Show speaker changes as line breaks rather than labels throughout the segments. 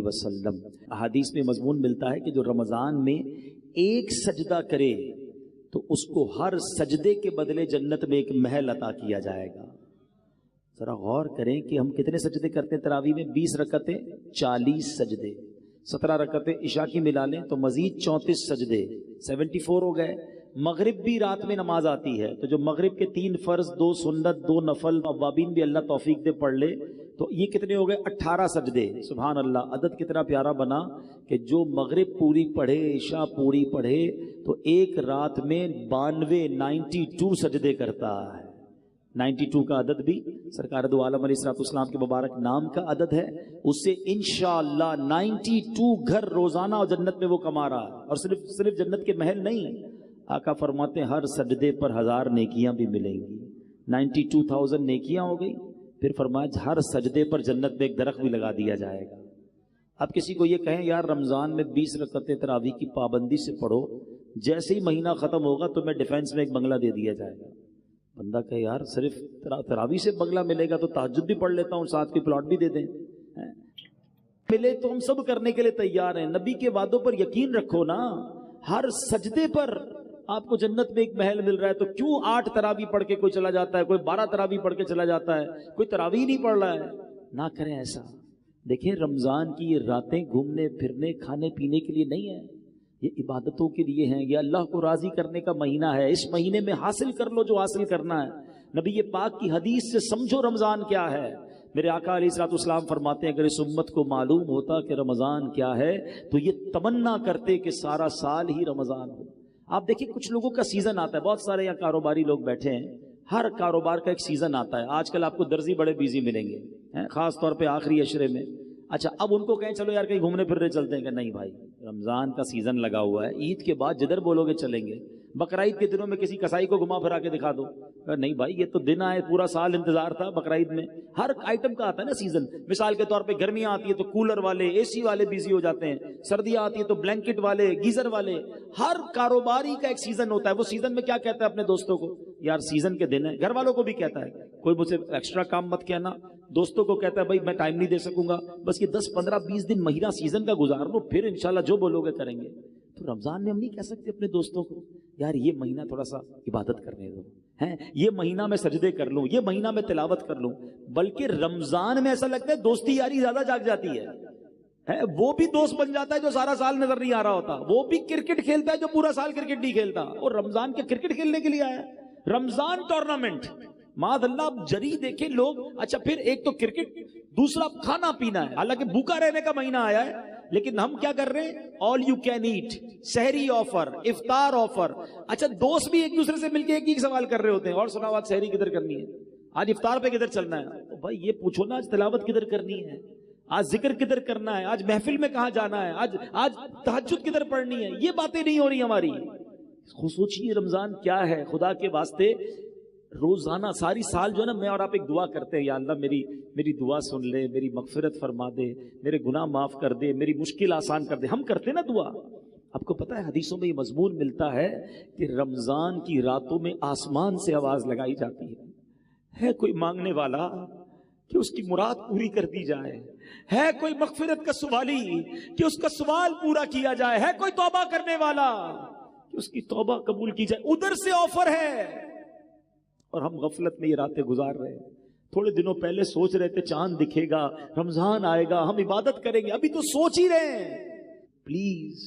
علیہ وسلم. احادیث میں مضمون ملتا ہے کہ جو رمضان میں ایک سجدہ کرے تو اس کو ہر سجدے کے بدلے جنت میں ایک محل عطا کیا جائے گا. ذرا غور کریں کہ ہم کتنے سجدے کرتے ہیں تراویح میں؟ 20 رکعتیں 40 سجدے، 17 رکعتیں عشاء کی ملا لیں تو مزید 34 سجدے، 74 ہو گئے. مغرب بھی رات میں نماز آتی ہے تو جو مغرب کے 3 فرض، 2 سنت، 2 نفل، اوابین بھی اللہ توفیق دے پڑھ لے تو یہ کتنے ہو گئے؟ 18 سجدے. سبحان اللہ، عدد کتنا پیارا بنا کہ جو مغرب پوری پڑھے، عشاء پوری پڑھے تو ایک رات میں 92 سجدے کرتا ہے. 92 کا عدد بھی سرکار دو عالم علیہ السلام کے مبارک نام کا عدد ہے. اس سے انشاءاللہ 92 گھر روزانہ اور جنت میں وہ کما رہا ہے. اور صرف جنت کے محل نہیں، آقا فرماتے ہیں ہر سجدے پر 1000 نیکیاں بھی ملیں گی. 92,000 نیکیاں ہو گئی. پھر فرمایا ہر سجدے پر جنت میں ایک درخت بھی لگا دیا جائے گا. اب کسی کو یہ کہیں یار رمضان میں 20 رکعتیں تراویح کی پابندی سے پڑھو، جیسے ہی مہینہ ختم ہوگا تو میں ڈیفینس میں ایک بنگلہ دے دیا جائے گا. بندہ کہ یار صرف تراویح سے بنگلہ ملے گا تو تہجد بھی پڑھ لیتا ہوں، ساتھ کے پلاٹ بھی دے دیں. ملے تو ہم سب کرنے کے لیے تیار ہیں. نبی کے وعدوں پر یقین رکھو نا. ہر سجدے پر آپ کو جنت میں ایک محل مل رہا ہے تو کیوں 8 تراویح پڑھ کے کوئی چلا جاتا ہے، کوئی 12 تراویح پڑھ کے چلا جاتا ہے، کوئی تراویح نہیں پڑھ رہا ہے. نہ کریں ایسا. دیکھیں رمضان کی یہ راتیں گھومنے پھرنے کھانے پینے کے لیے نہیں ہیں، یہ عبادتوں کے لیے ہیں. یہ اللہ کو راضی کرنے کا مہینہ ہے. اس مہینے میں حاصل کر لو جو حاصل کرنا ہے. نبی پاک کی حدیث سے سمجھو رمضان کیا ہے. میرے آقا علیہ السلام فرماتے ہیں اگر اس امت کو معلوم ہوتا کہ رمضان کیا ہے تو یہ تمنا کرتے کہ سارا سال ہی رمضان ہو. آپ دیکھیں کچھ لوگوں کا سیزن آتا ہے، بہت سارے یہاں کاروباری لوگ بیٹھے ہیں، ہر کاروبار کا ایک سیزن آتا ہے. آج کل آپ کو درزی بڑے بیزی ملیں گے، خاص طور پہ آخری عشرے میں. اچھا اب ان کو کہیں چلو یار کہیں گھومنے پھرنے چلتے ہیں، کہ نہیں بھائی رمضان کا سیزن لگا ہوا ہے، عید کے بعد جدھر بولو گے چلیں گے. بقرعید کے دنوں میں کسی کسائی کو گھما پھرا کے دکھا دو. نہیں بھائی یہ تو دن آئے، پورا سال انتظار تھا بقرعید میں. ہر آئٹم کا آتا ہے نا سیزن. مثال کے طور پہ گرمیاں آتی ہے تو کولر والے اے سی والے بیزی ہو جاتے ہیں، سردیاں آتی ہے تو بلینکٹ والے گیزر والے. ہر کاروباری کا ایک سیزن ہوتا ہے. وہ سیزن میں کیا کہتا ہے اپنے دوستوں کو؟ یار سیزن کے دن ہے. گھر والوں کو بھی کہتا ہے کوئی مجھ سے ایکسٹرا کام مت کہنا. دوستوں کو کہتا ہے بھائی میں ٹائم نہیں دے سکوں گا، بس یہ 10 15 20 دن مہینہ سیزن کا گزار لو، پھر انشاءاللہ جو بولو گے کریں گے. تو رمضان میں ہم نہیں کہہ سکتے اپنے دوستوں کو یار یہ مہینہ تھوڑا سا عبادت کرنے دو، یہ مہینہ میں سجدے کر لوں، یہ مہینہ میں تلاوت کر لوں. بلکہ رمضان میں ایسا لگتا ہے دوستی یاری زیادہ جاگ جاتی ہے. وہ بھی دوست بن جاتا ہے جو سارا سال نظر نہیں آ رہا ہوتا. وہ بھی کرکٹ کھیلتا ہے جو پورا سال کرکٹ نہیں کھیلتا. اور رمضان کے کرکٹ کھیلنے کے لیے آیا ہے. رمضان ٹورنامنٹ معاذ اللہ. اب جری دیکھیں لوگ. اچھا پھر ایک تو کرکٹ، دوسرا کھانا پینا ہے. حالانکہ بھوکا رہنے کا مہینہ آیا ہے لیکن ہم کیا کر رہے ہیں؟ آل یو کین ایٹ، سحری آفر، افطار آفر. اچھا دوست بھی ایک دوسرے سے مل کے ایک ہی سوال کر رہے ہوتے ہیں، اور سناؤ آج سحری کدھر کرنی ہے، آج افطار پہ کدھر چلنا ہے. تو بھائی یہ پوچھو نا آج تلاوت کدھر کرنی ہے، آج ذکر کدھر کرنا ہے، آج محفل میں کہاں جانا ہے، آج تہجد کدھر پڑھنی ہے. یہ باتیں نہیں ہو رہی ہماری. سوچیے رمضان کیا ہے خدا کے واسطے. روزانہ ساری سال جو ہے نا میں اور آپ ایک دعا کرتے ہیں، یا اللہ میری دعا سن لے، میری مغفرت فرما دے، میرے گناہ معاف کر دے، میری مشکل آسان کر دے. ہم کرتے ہیں نا دعا. آپ کو پتا ہے حدیثوں میں یہ مضمون ملتا ہے کہ رمضان کی راتوں میں آسمان سے آواز لگائی جاتی ہے کوئی مانگنے والا کہ اس کی مراد پوری کر دی جائے، ہے کوئی مغفرت کا سوالی کہ اس کا سوال پورا کیا جائے، ہے کوئی توبہ کرنے والا کہ اس کی توبہ قبول کی جائے. ادھر سے آفر ہے اور ہم غفلت میں یہ راتیں گزار رہے ہیں. تھوڑے دنوں پہلے سوچ رہے تھے چاند دکھے گا، رمضان آئے گا، ہم عبادت کریں گے. ابھی تو سوچ ہی رہے ہیں. پلیز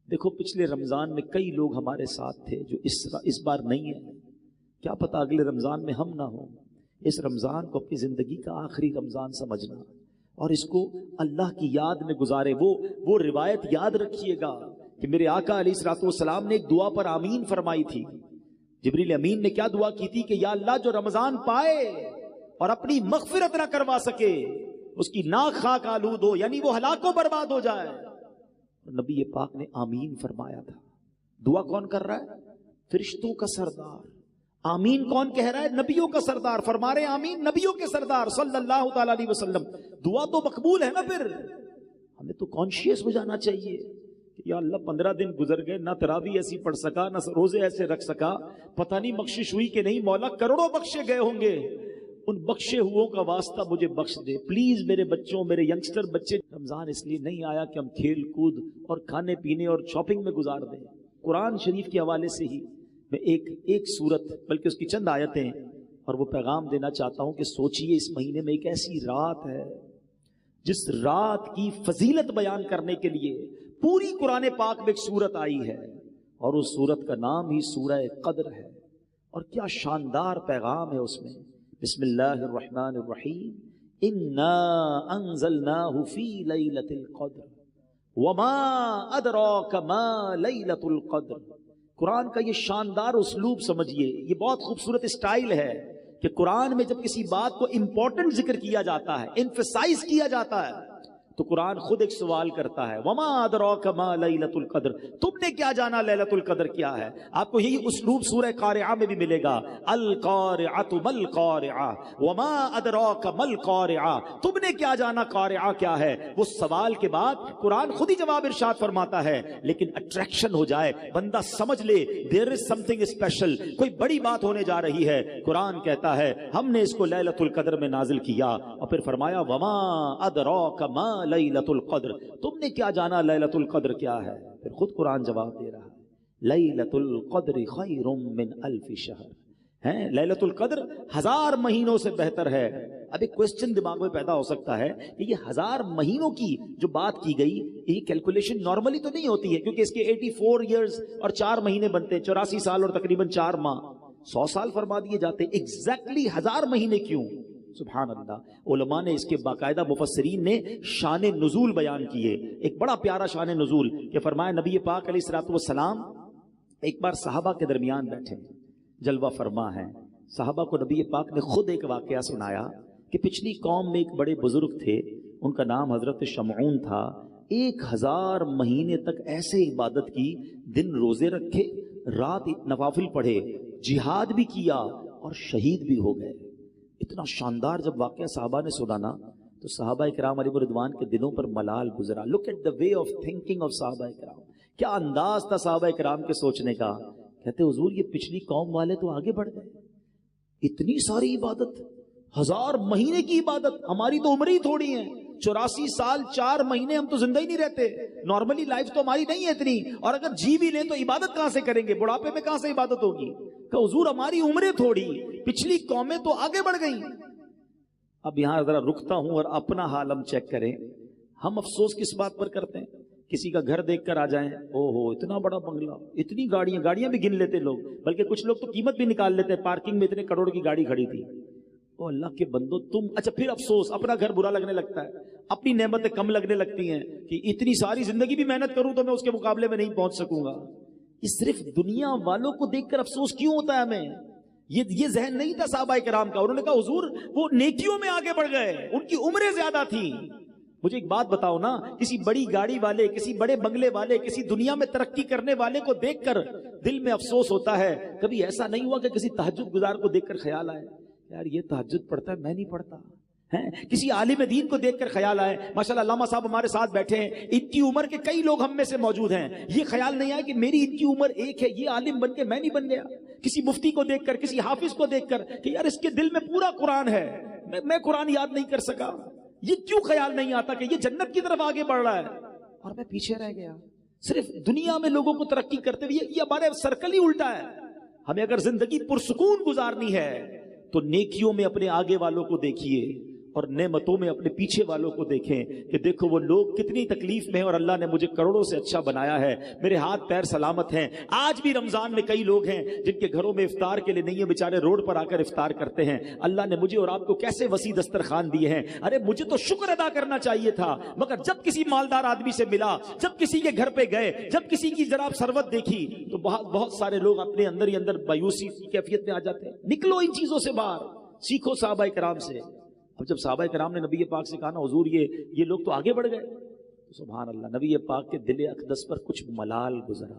دیکھو پچھلے رمضان میں کئی لوگ ہمارے ساتھ تھے جو اس بار نہیں ہیں. کیا پتا اگلے رمضان میں ہم نہ ہوں. اس رمضان کو اپنی زندگی کا آخری رمضان سمجھنا اور اس کو اللہ کی یاد میں گزارے. وہ روایت یاد رکھیے گا کہ میرے آقا علیہ الصلوۃ والسلام نے ایک دعا پر آمین فرمائی تھی. جبریل امین نے کیا دعا کی تھی کہ یا اللہ جو رمضان پائے اور اپنی مغفرت نہ کروا سکے اس کی ناک خاک آلود ہو، یعنی وہ ہلاک و برباد ہو جائے. نبی پاک نے آمین فرمایا تھا. دعا کون کر رہا ہے؟ فرشتوں کا سردار. آمین کون کہہ رہا ہے؟ نبیوں کا سردار. فرما رہے آمین نبیوں کے سردار صلی اللہ تعالی علیہ وسلم. دعا تو مقبول ہے نا. پھر ہمیں تو کانشیس ہو جانا چاہیے کہ یا اللہ 15 دن گزر گئے، نہ تراویح ایسی پڑھ سکا، نہ روزے ایسے رکھ سکا، پتہ نہیں بخشش ہوئی کہ نہیں. مولا کروڑوں بخشے گئے ہوں گے ان بخشے ہو کا واسطہ مجھے بخش دے پلیز میرے بچوں میرے ینگسٹر بچے. رمضان اس لیے نہیں آیا کہ ہم کھیل کود اور کھانے پینے اور شاپنگ میں گزار دیں. قرآن شریف کے حوالے سے ہی میں ایک سورت بلکہ اس کی چند آیتیں اور وہ پیغام دینا چاہتا ہوں کہ سوچئے اس مہینے میں ایک ایسی رات ہے جس رات کی فضیلت بیان کرنے کے لیے پوری قرآن پاک میں ایک سورت آئی ہے اور اس سورت کا نام ہی سورہ قدر ہے. اور کیا شاندار پیغام ہے اس میں. بسم اللہ الرحمن الرحیم انا انزلناہ فی لیلۃ القدر وما ادراک ما لیلۃ القدر. قرآن کا یہ شاندار اسلوب سمجھیے, یہ بہت خوبصورت اسٹائل ہے کہ قرآن میں جب کسی بات کو امپورٹنٹ ذکر کیا جاتا ہے, ایمفسائز کیا جاتا ہے, تو قرآن خود ایک سوال کرتا ہے وما ادراک ما لیلۃ القدر, تم نے کیا جانا لیلۃ القدر کیا ہے. آپ کو یہی اسلوب سورہ قارعہ میں بھی ملے گا, القارعۃ ما القارعہ وما ادراک ما القارعہ, تم نے کیا جانا قارعہ کیا ہے. وہ سوال کے بعد قرآن خود ہی جواب ارشاد فرماتا ہے, لیکن اٹریکشن ہو جائے, بندہ سمجھ لے دیر از سم تھنگ اسپیشل, کوئی بڑی بات ہونے جا رہی ہے. قرآن کہتا ہے ہم نے اس کو لیلۃ القدر میں نازل کیا اور پھر فرمایا وما ادراک ما لیلۃ القدر, تم نے کیا جانا لیلۃ القدر کیا ہے. پھر خود قرآن جواب دے رہا ہے لیلۃ القدر خیر من الف شہر, ہیں لیلۃ القدر 1000 مہینوں سے بہتر ہے. اب ایک کوسچن دماغ میں پیدا ہو سکتا ہے کہ یہ 1000 مہینوں کی جو بات کی گئی یہ کیلکولیشن نارملی تو نہیں ہوتی ہے, کیونکہ اس کے 84 ایئرز اور 4 مہینے بنتے ہیں, 84 سال اور تقریباً 4 ماہ, 100 سال فرما دیے جاتے. ایگزیکٹلی 1000 مہینے کیوں؟ سبحان اللہ. علماء نے اس کے باقاعدہ مفسرین نے شان نزول بیان کیے. ایک بڑا پیارا شان نزول کہ فرمایا نبی پاک علیہ الصلوۃ والسلام ایک بار صحابہ کے درمیان بیٹھے, جلوہ فرما ہے. صحابہ کو نبی پاک نے خود ایک واقعہ سنایا کہ پچھلی قوم میں ایک بڑے بزرگ تھے, ان کا نام حضرت شمعون تھا. 1000 مہینے تک ایسے عبادت کی, دن روزے رکھے, رات نوافل پڑھے, جہاد بھی کیا اور شہید بھی ہو گئے. اتنا شاندار جب واقعہ صحابہ نے سنانا تو صحابہ کرام علیہ رضوان کے دلوں پر ملال گزرا. Look at the way of thinking of صحابہ کرام, کیا انداز تھا صحابہ کرام کے سوچنے کا. کہتے حضور یہ پچھلی قوم والے تو آگے بڑھ گئے, اتنی ساری عبادت, 1000 مہینے کی عبادت, ہماری تو عمر ہی تھوڑی ہے, 84 سال 4 مہینے ہم تو زندہ ہی نہیں رہتے, نارملی لائف تو ہماری نہیں ہے اتنی, اور اگر جی بھی لیں تو عبادت کہاں سے کریں گے, بڑھاپے میں کہاں سے عبادت ہوگی. کہ حضور ہماری عمریں تھوڑی, پچھلی قومیں تو آگے بڑھ گئیں. اب یہاں ذرا رکتا ہوں اور اپنا حال ہم چیک کریں. ہم افسوس کس بات پر کرتے ہیں؟ کسی کا گھر دیکھ کر آ جائیں, او ہو اتنا بڑا بنگلہ, اتنی گاڑیاں بھی گن لیتے لوگ, بلکہ کچھ لوگ تو قیمت بھی نکال لیتے, پارکنگ میں اتنے کروڑ کی گاڑی کھڑی تھی. او اللہ کے بندو تم, اچھا پھر افسوس, اپنا گھر برا لگنے لگتا ہے, اپنی نعمتیں کم لگنے لگتی ہیں کہ اتنی ساری زندگی بھی محنت کروں تو میں اس کے مقابلے میں نہیں پہنچ سکوں گا. یہ صرف دنیا والوں کو دیکھ کر افسوس کیوں ہوتا ہے ہمیں؟ یہ ذہن نہیں تھا صحابہ کرام کا. انہوں نے کہا حضور وہ نیکیوں میں آگے بڑھ گئے, ان کی عمریں زیادہ تھیں. مجھے ایک بات بتاؤ نا, کسی بڑی گاڑی والے, کسی بڑے بنگلے والے, کسی دنیا میں ترقی کرنے والے کو دیکھ کر دل میں افسوس ہوتا ہے. کبھی ایسا نہیں ہوا کہ کسی تہجد گزار کو دیکھ کر خیال آئے یار یہ تہجد پڑھتا ہے میں نہیں پڑھتا, کسی عالم دین کو دیکھ کر خیال آئے ماشاءاللہ علامہ صاحب ہمارے ساتھ بیٹھے ہیں, ان کی عمر کے کئی لوگ ہم میں سے موجود ہیں, یہ خیال نہیں آیا کہ میری ان کی عمر ایک ہے, یہ عالم بن کے میں نہیں بن گیا. کسی مفتی کو دیکھ کر, کسی حافظ کو دیکھ کر کہ یار اس کے دل میں پورا قرآن ہے, میں قرآن یاد نہیں کر سکا. یہ کیوں خیال نہیں آتا کہ یہ جنت کی طرف آگے بڑھ رہا ہے اور میں پیچھے رہ گیا. صرف دنیا میں لوگوں کو ترقی کرتے ہوئے, یہ ہمارے سرکل ہی الٹا ہے. ہمیں اگر زندگی پرسکون گزارنی ہے تو نیکیوں میں اپنے آگے والوں کو دیکھیے اور نعمتوں میں اپنے پیچھے والوں کو دیکھیں کہ دیکھو وہ لوگ کتنی تکلیف میں ہیں اور اللہ نے مجھے کروڑوں سے اچھا بنایا ہے, میرے ہاتھ پیر سلامت ہیں. آج بھی رمضان میں کئی لوگ ہیں جن کے گھروں میں افطار کے لیے نہیں ہے, بیچارے روڈ پر آ کر افطار کرتے ہیں. اللہ نے مجھے اور آپ کو کیسے وسیع دسترخوان دیے ہیں. ارے مجھے تو شکر ادا کرنا چاہیے تھا, مگر جب کسی مالدار آدمی سے ملا, جب کسی کے گھر پہ گئے, جب کسی کی ذرا ثروت دیکھی تو بہت سارے لوگ اپنے اندر ہی اندر مایوسی کی کیفیت میں آ جاتے ہیں. نکلو ان چیزوں سے باہر, سیکھو صحابہ کرام سے. اب جب صحابہ کرام نے نبی پاک سے کہا نا حضور یہ لوگ تو آگے بڑھ گئے, تو سبحان اللہ نبی پاک کے دل اقدس پر کچھ ملال گزرا.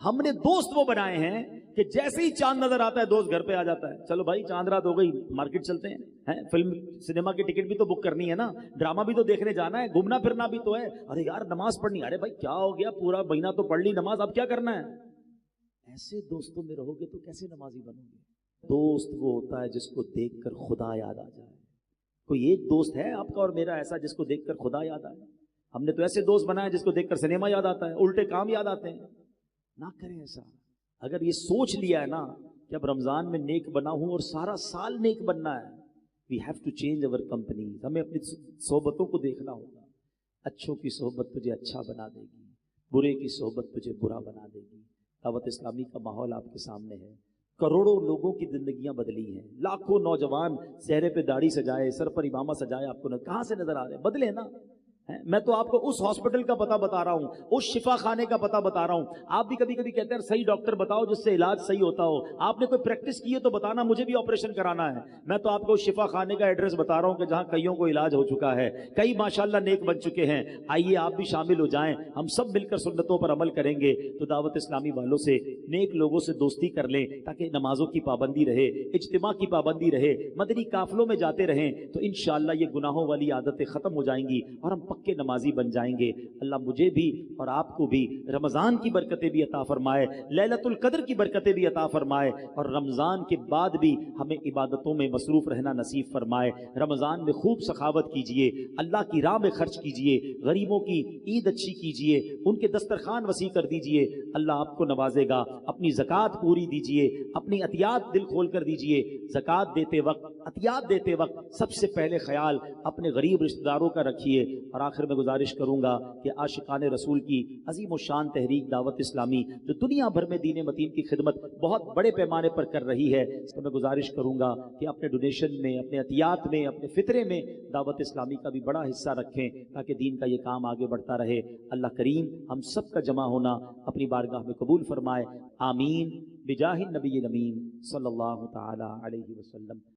ہم نے دوست وہ بنائے ہیں کہ جیسے ہی چاند نظر آتا ہے دوست گھر پہ آ جاتا ہے, چلو بھائی چاند رات ہو گئی, مارکیٹ چلتے ہیں, فلم سنیما کی ٹکٹ بھی تو بک کرنی ہے نا, ڈرامہ بھی تو دیکھنے جانا ہے, گھومنا پھرنا بھی تو ہے, ارے یار نماز پڑھنی, ارے بھائی کیا ہو گیا, پورا مہینہ تو پڑھ لی نماز, اب کیا کرنا ہے. ایسے دوستوں میں رہو گے تو کیسے نمازی بنو گے. دوست وہ ہوتا ہے جس کو دیکھ کر خدا یاد آ جائے. کوئی ایک دوست ہے آپ کا اور میرا ایسا جس کو دیکھ کر خدا یاد آئے؟ ہم نے تو ایسے دوست بنائے جس کو دیکھ کر سنیما یاد آتا ہے, الٹے کام یاد آتے ہیں. نہ کریں ایسا. اگر یہ سوچ لیا ہے نا کہ اب رمضان میں نیک بنا ہوں اور سارا سال نیک بننا ہے, we have to change our company. ہمیں اپنی صحبتوں کو دیکھنا ہوگا. اچھوں کی صحبت تجھے اچھا بنا دے گی, برے کی صحبت تجھے برا بنا دے گی. دعوت اسلامی کا ماحول آپ کے سامنے ہے. کروڑوں لوگوں کی زندگیاں بدلی ہیں. لاکھوں نوجوان چہرے پہ داڑھی سجائے, سر پر امامہ سجائے, آپ کو کہاں سے نظر آ رہے ہیں؟ بدلے نا. میں تو آپ کو اس ہاسپٹل کا پتہ بتا رہا ہوں, اس شفا خانے کا پتہ بتا رہا ہوں. آپ بھی کبھی کبھی کہتے ہیں صحیح ڈاکٹر بتاؤ جس سے علاج صحیح ہوتا ہو. آپ نے کوئی پریکٹس کی ہے تو بتانا, مجھے بھی آپریشن کرانا ہے. میں تو آپ کو اس شفا خانے کا ایڈریس بتا رہا ہوں کہ جہاں کئیوں کو علاج ہو چکا ہے, کئی ماشاءاللہ نیک بن چکے ہیں. آئیے آپ بھی شامل ہو جائیں, ہم سب مل کر سنتوں پر عمل کریں گے. تو دعوت اسلامی والوں سے, نیک لوگوں سے دوستی کر لیں تاکہ نمازوں کی پابندی رہے, اجتماع کی پابندی رہے, مدنی قافلوں میں جاتے رہیں تو انشاءاللہ یہ گناہوں والی عادتیں ختم ہو جائیں گی اور ہم پکے نمازی بن جائیں گے. اللہ مجھے بھی اور آپ کو بھی رمضان کی برکتیں بھی عطا فرمائے, لیلۃ القدر کی برکتیں بھی عطا فرمائے, اور رمضان کے بعد بھی ہمیں عبادتوں میں مصروف رہنا نصیب فرمائے. رمضان میں خوب سخاوت کیجئے, اللہ کی راہ میں خرچ کیجئے, غریبوں کی عید اچھی کیجئے, ان کے دسترخوان وسیع کر دیجئے, اللہ آپ کو نوازے گا. اپنی زکوٰۃ پوری دیجئے, اپنی عطیات دل کھول کر دیجئے. زکوٰۃ دیتے وقت, عطیات دیتے وقت سب سے پہلے خیال اپنے غریب رشتہ داروں کا رکھیے. اور آخر میں گزارش کروں گا کہ عاشقان رسول کی عظیم و شان تحریک دعوت اسلامی جو دنیا بھر میں دین متین کی خدمت بہت بڑے پیمانے پر کر رہی ہے, تو میں گزارش کروں گا کہ اپنے ڈونیشن میں, اپنے عطیات میں, اپنے فطرے میں دعوت اسلامی کا بھی بڑا حصہ رکھیں تاکہ دین کا یہ کام آگے بڑھتا رہے. اللہ کریم ہم سب کا جمع ہونا اپنی بارگاہ میں قبول فرمائے. آمین بجاہ النبی الامین صلی اللہ تعالی علیہ وسلم.